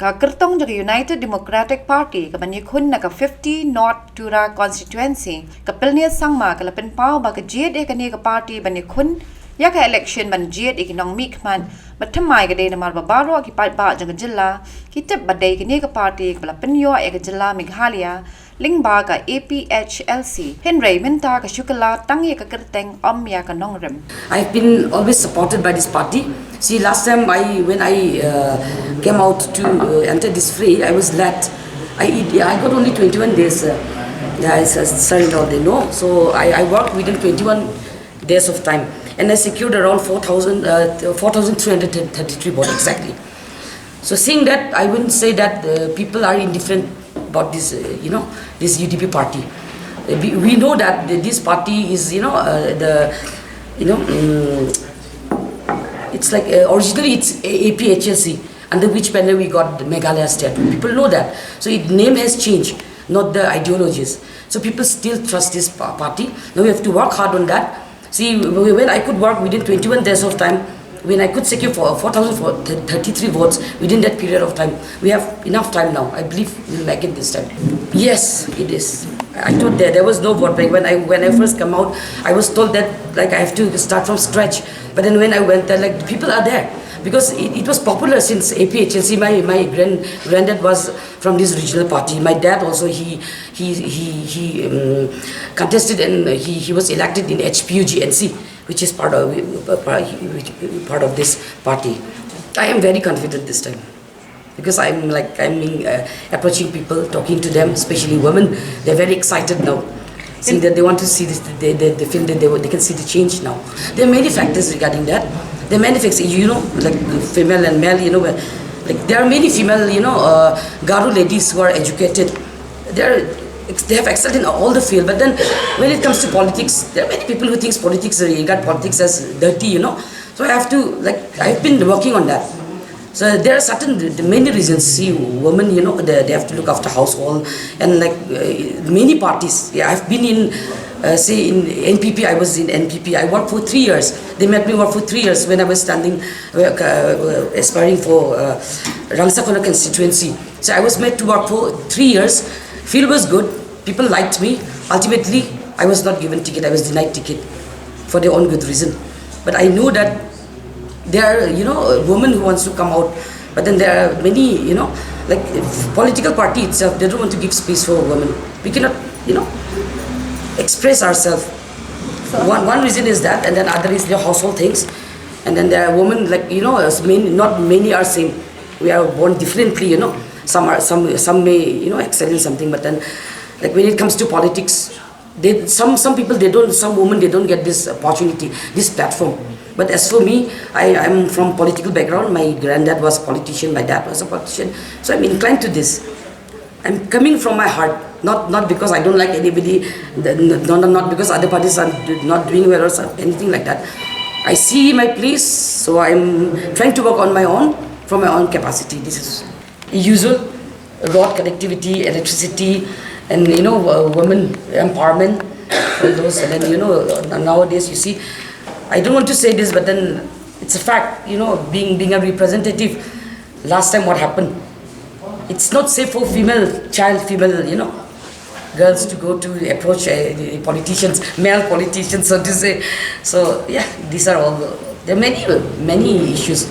ka kyrteng jaga United Democratic Party ka banyi khun na ka 50 North Tura constituency ka Pilne Sangma ka lapen pau ba ka JD ka ni ka party banyi khun ya ka election ban JD ki nong mik man bathamai ka de na mar ba baro ki paidbah jaga jylla ki tep badai ka ni ka party ka lapen yo e ka jylla Meghalaya lingba ka APHLC Henry minta ka kylla tangi ka kyrteng ya ka nongrem. I've been always supported by this party. See, last time when I came out to enter this fray, I was led. I got only 21 days. Sir-in-law, they know. So I worked within 21 days of time, and I secured around 4,333 votes exactly. So seeing that, I wouldn't say that people are indifferent about this, this UDP party. We know that this party is, it's like originally it's APHLC, under which banner we got the Meghalaya state. People know that. So its name has changed, not the ideologies. So people still trust this party. Now we have to work hard on that. See, when I could work within 21 days of time, when I could secure 4,033 votes within that period of time, we have enough time now. I believe we'll make it this time. Yes, it is. I thought there was no vote bank. When I first come out, I was told that I have to start from scratch. But then when I went there, the people are there. Because it was popular since APHLC. My granddad was from this regional party. My dad also, he contested and he was elected in HPUGNC, which is part of this party. I am very confident this time. Because I'm approaching people, talking to them, especially women. They're very excited now. See that they want to see this, they feel that they can see the change now. There are many factors regarding that. There are many factors, like female and male, there are many female, Garu ladies who are educated. They have excelled in all the field, but then when it comes to politics, there are many people who think regard politics as dirty, So I have to, I've been working on that. So there are many reasons. See, women, they have to look after household, and many parties. Yeah, I've been in, say in NPP. I was in NPP. I worked for 3 years. They made me work for 3 years when I was standing, aspiring for Rangsakona constituency. So I was made to work for 3 years. Field was good. People liked me. Ultimately, I was not given ticket. I was denied ticket for their own good reason. But I knew that there are, women who wants to come out, but then there are many, political party itself, they don't want to give space for women. We cannot, express ourselves. So one reason is that, and then other is the household things. And then there are women, not many are same. We are born differently, Some may, excel in something, but then, when it comes to politics, some people, some women, they don't get this opportunity, this platform. But as for me, I'm from political background. My granddad was a politician, my dad was a politician. So I'm inclined to this. I'm coming from my heart, not because I don't like anybody, not because other parties are not doing well or anything like that. I see my place, so I'm trying to work on my own, from my own capacity. This is usual, road connectivity, electricity, and women empowerment, all those. And then nowadays you see, I don't want to say this, but then it's a fact, being a representative. Last time what happened? It's not safe for female girls to go to approach politicians, male politicians, so to say. So yeah, these are all, there are many issues.